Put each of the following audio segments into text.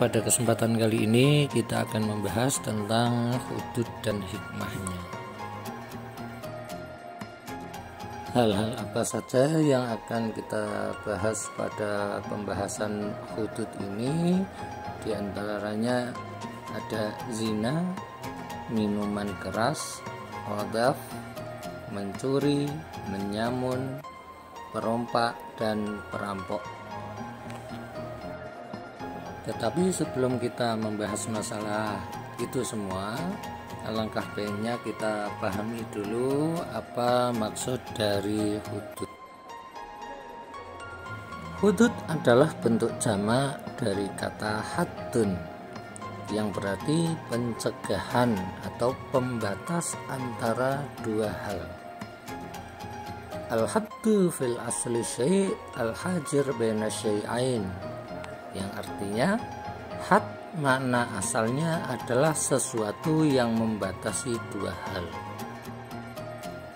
Pada kesempatan kali ini kita akan membahas tentang hudud dan hikmahnya. Hal-hal apa saja yang akan kita bahas pada pembahasan hudud ini? Di antaranya ada zina, minuman keras, qadzaf, mencuri, menyamun, perompak, dan perampok. Tetapi sebelum kita membahas masalah itu semua, alangkah baiknya kita pahami dulu apa maksud dari hudud. Hudud adalah bentuk jamak dari kata haddun, yang berarti pencegahan atau pembatas antara dua hal. Al-haddu fil asli syai' al-hajir baina syai'ain, yang artinya had makna asalnya adalah sesuatu yang membatasi dua hal.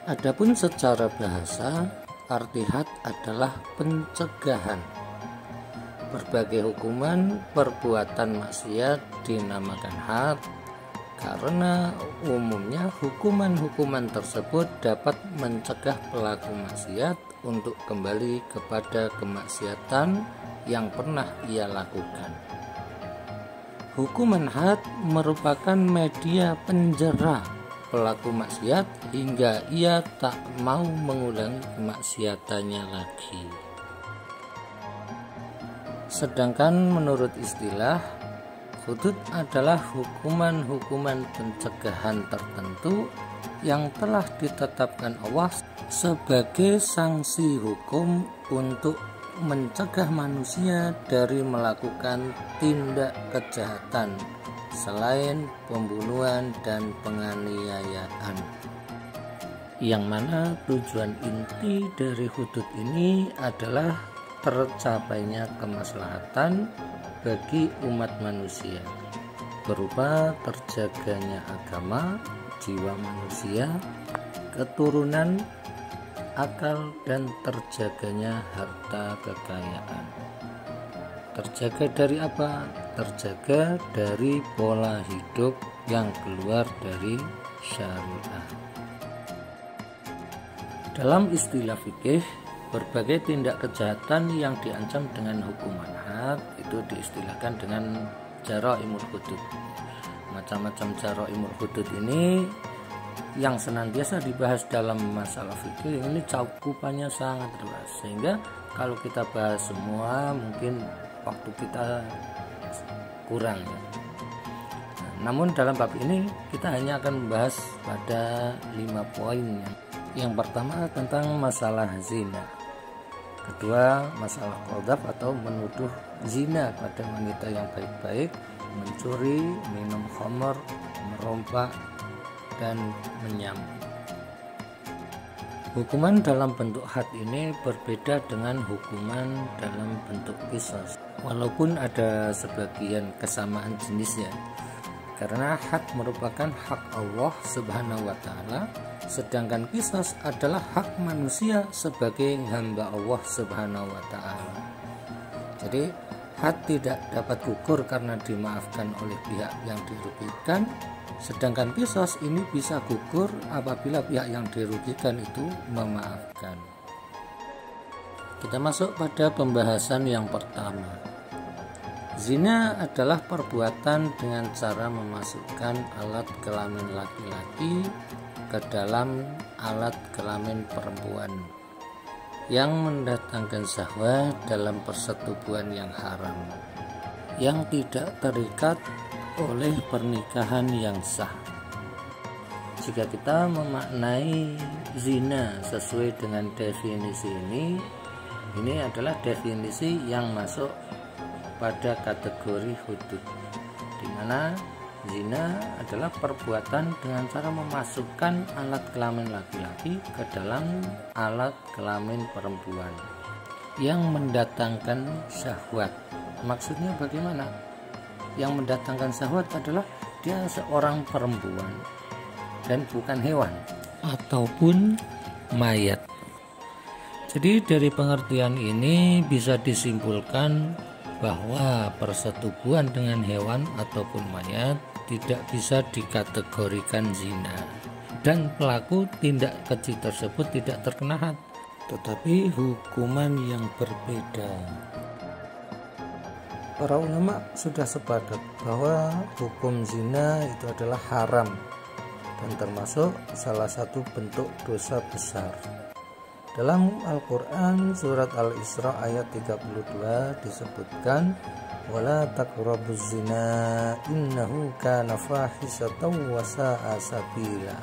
Adapun secara bahasa, arti had adalah pencegahan. Berbagai hukuman perbuatan maksiat dinamakan had karena umumnya hukuman-hukuman tersebut dapat mencegah pelaku maksiat untuk kembali kepada kemaksiatan yang pernah ia lakukan. Hukuman had merupakan media penjara pelaku maksiat hingga ia tak mau mengulangi kemaksiatannya lagi. Sedangkan menurut istilah, hudud adalah hukuman-hukuman pencegahan tertentu yang telah ditetapkan Allah sebagai sanksi hukum untuk mencegah manusia dari melakukan tindak kejahatan selain pembunuhan dan penganiayaan, yang mana tujuan inti dari hudud ini adalah tercapainya kemaslahatan bagi umat manusia berupa terjaganya agama, jiwa manusia, keturunan, akal, dan terjaganya harta kekayaan. Terjaga dari apa? Terjaga dari pola hidup yang keluar dari syariah. Dalam istilah fikih, berbagai tindak kejahatan yang diancam dengan hukuman had itu diistilahkan dengan jaraimul hudud. Macam-macam jaraimul hudud ini yang senantiasa dibahas dalam masalah fikih ini cakupannya sangat luas, sehingga kalau kita bahas semua mungkin waktu kita kurang ya. Namun dalam bab ini kita hanya akan membahas pada 5 poin. Yang pertama tentang masalah zina, kedua masalah qadzaf atau menuduh zina pada wanita yang baik-baik, mencuri, minum khamr, merompak, dan menyamun. Hukuman dalam bentuk had ini berbeda dengan hukuman dalam bentuk qisas, walaupun ada sebagian kesamaan jenisnya, karena had merupakan hak Allah Subhanahu wa Ta'ala, sedangkan qisas adalah hak manusia sebagai hamba Allah Subhanahu wa Ta'ala. Jadi had tidak dapat gugur karena dimaafkan oleh pihak yang dirugikan, sedangkan qisas ini bisa gugur apabila pihak yang dirugikan itu memaafkan. Kita masuk pada pembahasan yang pertama. Zina adalah perbuatan dengan cara memasukkan alat kelamin laki-laki ke dalam alat kelamin perempuan yang mendatangkan syahwat dalam persetubuhan yang haram, yang tidak terikat oleh pernikahan yang sah. Jika kita memaknai zina sesuai dengan definisi ini adalah definisi yang masuk pada kategori hudud, di mana zina adalah perbuatan dengan cara memasukkan alat kelamin laki-laki ke dalam alat kelamin perempuan yang mendatangkan syahwat. Maksudnya bagaimana? Yang mendatangkan syahwat adalah dia seorang perempuan dan bukan hewan ataupun mayat. Jadi dari pengertian ini bisa disimpulkan bahwa persetubuhan dengan hewan ataupun mayat tidak bisa dikategorikan zina, dan pelaku tindak keji tersebut tidak terkena had, tetapi hukuman yang berbeda. Para ulama sudah sepakat bahwa hukum zina itu adalah haram dan termasuk salah satu bentuk dosa besar. Dalam Al-Quran surat Al-Isra ayat 32 disebutkan, wala taqrabuz zina innahu kana fahisatan wa sa'a sabila,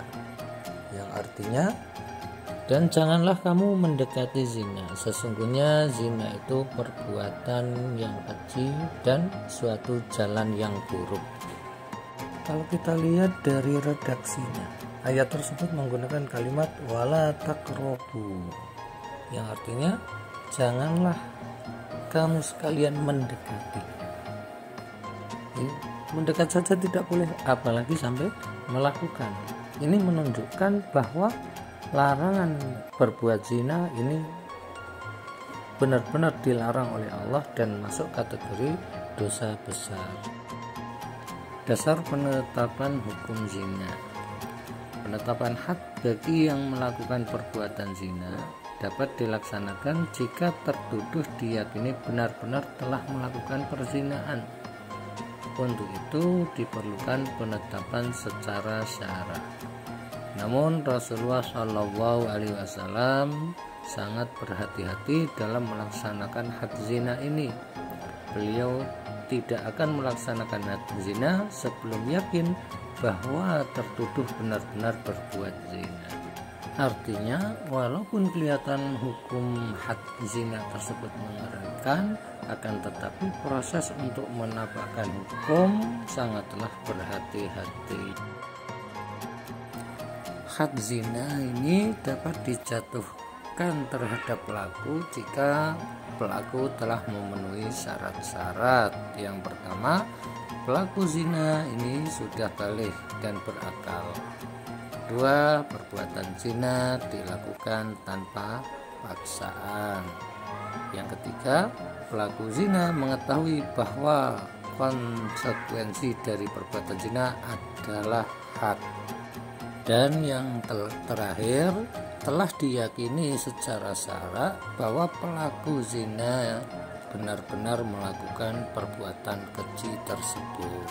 yang artinya, dan janganlah kamu mendekati zina, sesungguhnya zina itu perbuatan yang keji dan suatu jalan yang buruk. Kalau kita lihat dari redaksinya, ayat tersebut menggunakan kalimat wala taqrabu, yang artinya janganlah kamu sekalian mendekati. Mendekat saja tidak boleh, apalagi sampai melakukan. Ini menunjukkan bahwa larangan berbuat zina ini benar-benar dilarang oleh Allah dan masuk kategori dosa besar. Dasar penetapan hukum zina. Penetapan had bagi yang melakukan perbuatan zina dapat dilaksanakan jika tertuduh diyakini benar-benar telah melakukan perzinaan. Untuk itu diperlukan penetapan secara syara. Namun Rasulullah Shallallahu Alaihi Wasallam sangat berhati-hati dalam melaksanakan had zina ini. Beliau tidak akan melaksanakan had zina sebelum yakin bahwa tertuduh benar-benar berbuat zina. Artinya, walaupun kelihatan hukum had zina tersebut mengerikan, akan tetapi proses untuk menapakkan hukum sangatlah berhati-hati. Had zina ini dapat dijatuhkan terhadap pelaku jika pelaku telah memenuhi syarat-syarat. Yang pertama, pelaku zina ini sudah balik dan berakal. Kedua, perbuatan zina dilakukan tanpa paksaan. Yang ketiga, pelaku zina mengetahui bahwa konsekuensi dari perbuatan zina adalah had. Dan yang terakhir, telah diyakini secara syara bahwa pelaku zina benar-benar melakukan perbuatan keji tersebut.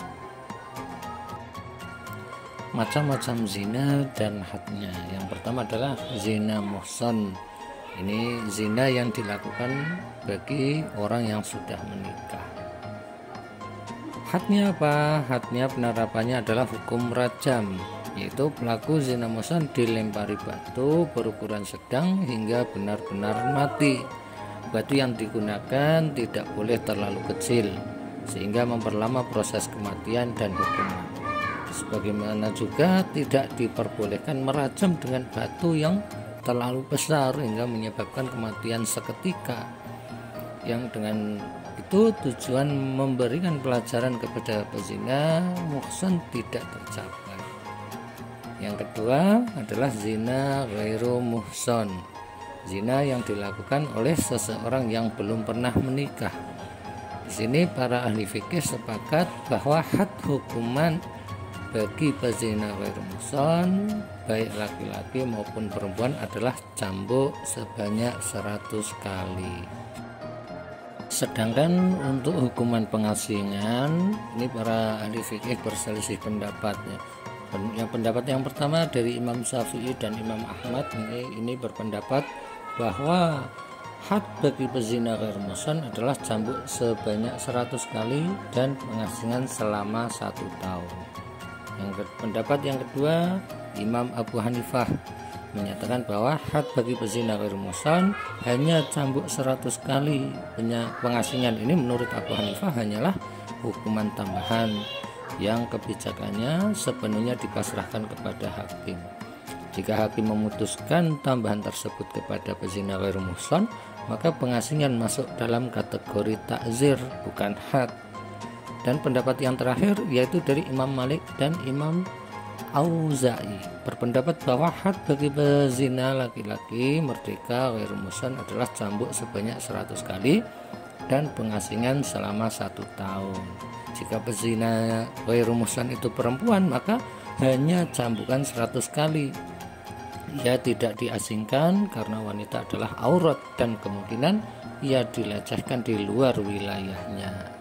Macam-macam zina dan hadnya. Yang pertama adalah zina muhsan. Ini zina yang dilakukan bagi orang yang sudah menikah. Hadnya apa? Hadnya penerapannya adalah hukum rajam, yaitu pelaku zina muhsan dilempari batu berukuran sedang hingga benar-benar mati. Batu yang digunakan tidak boleh terlalu kecil sehingga memperlama proses kematian dan hukuman. Sebagaimana juga tidak diperbolehkan merajam dengan batu yang terlalu besar hingga menyebabkan kematian seketika, yang dengan itu tujuan memberikan pelajaran kepada pezina muhsan tidak tercapai. Yang kedua adalah zina ghairu muhsan, zina yang dilakukan oleh seseorang yang belum pernah menikah. Di sini para ahli fikih sepakat bahwa had hukuman bagi pezina ghairu muhsan baik laki-laki maupun perempuan adalah cambuk sebanyak 100 kali. Sedangkan untuk hukuman pengasingan ini para ahli fikih berselisih pendapatnya. Yang pendapat yang pertama dari Imam Syafi'i dan Imam Ahmad ini berpendapat bahwa had bagi pezina ghairu muhsan adalah cambuk sebanyak 100 kali dan pengasingan selama 1 tahun. Pendapat yang kedua, Imam Abu Hanifah menyatakan bahwa had bagi pezina ghairu muhsan hanya cambuk 100 kali. Pengasingan ini menurut Abu Hanifah hanyalah hukuman tambahan yang kebijakannya sepenuhnya dipasrahkan kepada hakim. Jika hakim memutuskan tambahan tersebut kepada pezina ghairu muhsan, maka pengasingan masuk dalam kategori takzir, bukan had. Dan pendapat yang terakhir yaitu dari Imam Malik dan Imam Auza'i berpendapat bahwa had bagi pezina laki-laki merdeka ghairu muhsan adalah cambuk sebanyak 100 kali dan pengasingan selama 1 tahun. Jika pezina ghairu muhsan itu perempuan, maka hanya cambukan 100 kali. Ia tidak diasingkan karena wanita adalah aurat dan kemungkinan ia dilecehkan di luar wilayahnya.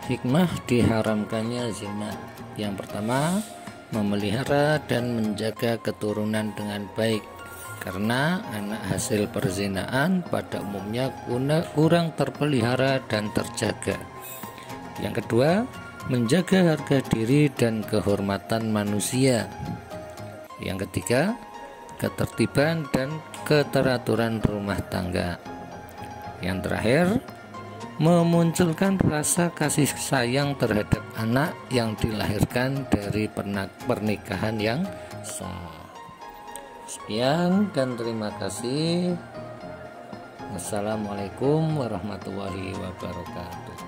Hikmah diharamkannya zina. Yang pertama, memelihara dan menjaga keturunan dengan baik, karena anak hasil perzinaan pada umumnya kurang terpelihara dan terjaga. Yang kedua, menjaga harga diri dan kehormatan manusia. Yang ketiga, ketertiban dan keteraturan rumah tangga. Yang terakhir, memunculkan rasa kasih sayang terhadap anak yang dilahirkan dari pernikahan yang sah. Sekian dan terima kasih. Wassalamualaikum warahmatullahi wabarakatuh.